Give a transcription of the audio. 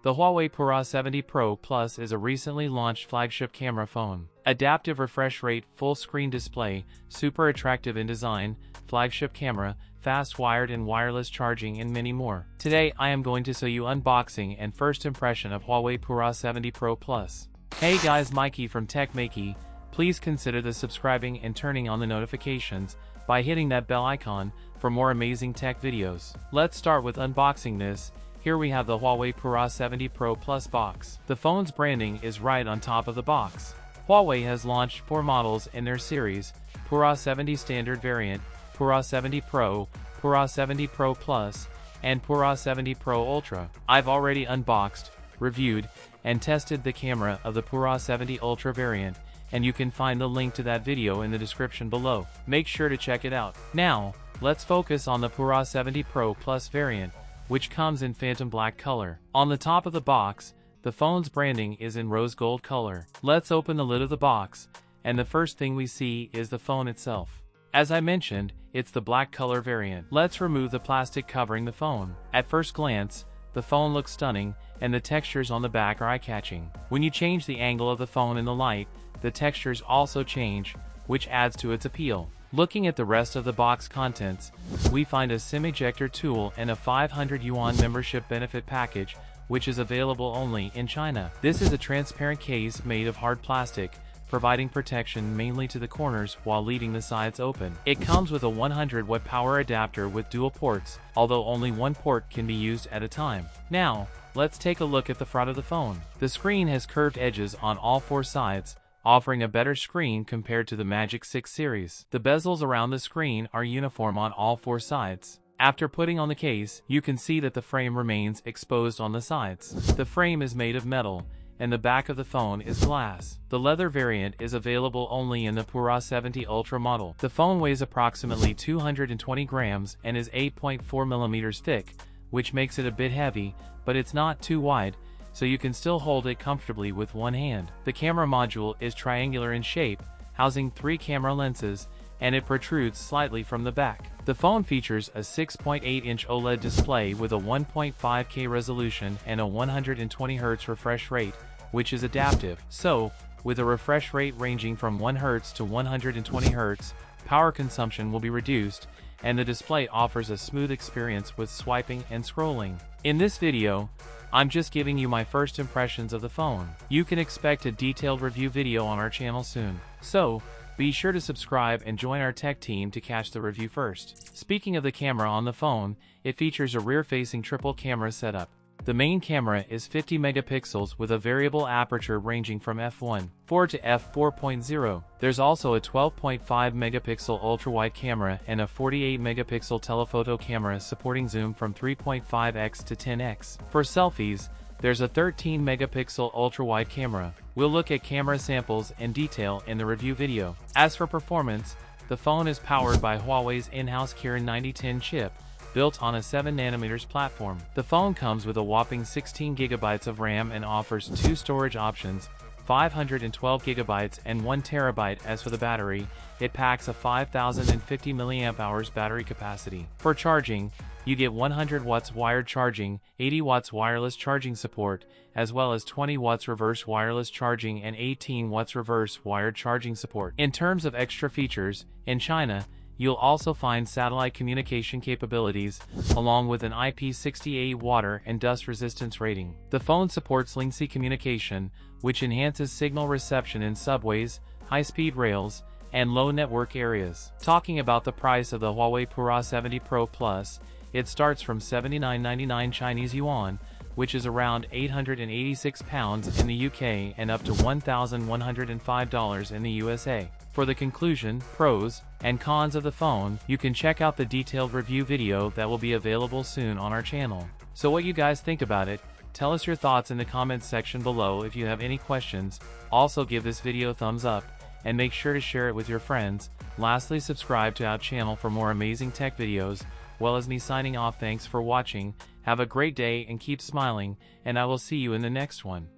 The Huawei Pura 70 Pro Plus is a recently launched flagship camera phone. Adaptive refresh rate, full screen display, super attractive in design, flagship camera, fast wired and wireless charging and many more. Today I am going to show you unboxing and first impression of Huawei Pura 70 Pro Plus. Hey guys, Maiky from techmaiky. Please consider the subscribing and turning on the notifications by hitting that bell icon for more amazing tech videos. Let's start with unboxing this. Here we have the Huawei Pura 70 Pro Plus box. The phone's branding is right on top of the box. Huawei has launched 4 models in their series: Pura 70 Standard variant, Pura 70 Pro, Pura 70 Pro Plus, and Pura 70 Pro Ultra. I've already unboxed, reviewed, and tested the camera of the Pura 70 Ultra variant, and you can find the link to that video in the description below. Make sure to check it out. Now, let's focus on the Pura 70 Pro Plus variant, which comes in phantom black color. On the top of the box, the phone's branding is in rose gold color. Let's open the lid of the box, and the first thing we see is the phone itself. As I mentioned, it's the black color variant. Let's remove the plastic covering the phone. At first glance, the phone looks stunning, and the textures on the back are eye-catching. When you change the angle of the phone in the light, the textures also change, which adds to its appeal. Looking at the rest of the box contents, we find a SIM ejector tool and a 500 yuan membership benefit package, which is available only in China. This is a transparent case made of hard plastic, providing protection mainly to the corners while leaving the sides open. It comes with a 100-watt power adapter with dual ports, although only one port can be used at a time. Now, let's take a look at the front of the phone. The screen has curved edges on all 4 sides, offering a better screen compared to the Magic 6 series. The bezels around the screen are uniform on all 4 sides. After putting on the case, you can see that the frame remains exposed on the sides. The frame is made of metal, and the back of the phone is glass. The leather variant is available only in the Pura 70 Ultra model. The phone weighs approximately 220 grams and is 8.4 millimeters thick, which makes it a bit heavy, but it's not too wide, so you can still hold it comfortably with one hand. The camera module is triangular in shape, housing 3 camera lenses, and it protrudes slightly from the back. The phone features a 6.8-inch OLED display with a 1.5K resolution and a 120Hz refresh rate, which is adaptive. So, with a refresh rate ranging from 1 Hz to 120 Hz, power consumption will be reduced, and the display offers a smooth experience with swiping and scrolling. In this video, I'm just giving you my first impressions of the phone. You can expect a detailed review video on our channel soon. So, be sure to subscribe and join our tech team to catch the review first. Speaking of the camera on the phone, it features a rear-facing triple camera setup. The main camera is 50 megapixels with a variable aperture ranging from f1.4 to f4.0. There's also a 12.5 megapixel ultra-wide camera and a 48 megapixel telephoto camera supporting zoom from 3.5x to 10x. For selfies, there's a 13 megapixel ultra-wide camera. We'll look at camera samples in detail in the review video. As for performance, the phone is powered by Huawei's in-house Kirin 9010 chip, built on a 7nm platform. The phone comes with a whopping 16 GB of RAM and offers 2 storage options, 512 GB and 1 TB. As for the battery, it packs a 5050 mAh battery capacity. For charging, you get 100 watts wired charging, 80 watts wireless charging support, as well as 20 watts reverse wireless charging and 18 watts reverse wired charging support. In terms of extra features, in China, you'll also find satellite communication capabilities, along with an IP68 water and dust resistance rating. The phone supports Ling-C communication, which enhances signal reception in subways, high-speed rails, and low network areas. Talking about the price of the Huawei Pura 70 Pro Plus, it starts from 79.99 Chinese yuan, which is around £886 in the UK and up to $1,105 in the USA. For the conclusion, pros, and cons of the phone, you can check out the detailed review video that will be available soon on our channel. So what you guys think about it? Tell us your thoughts in the comments section below. If you have any questions, also give this video a thumbs up, and make sure to share it with your friends. Lastly, subscribe to our channel for more amazing tech videos. Well, as me signing off, thanks for watching, have a great day and keep smiling, and I will see you in the next one.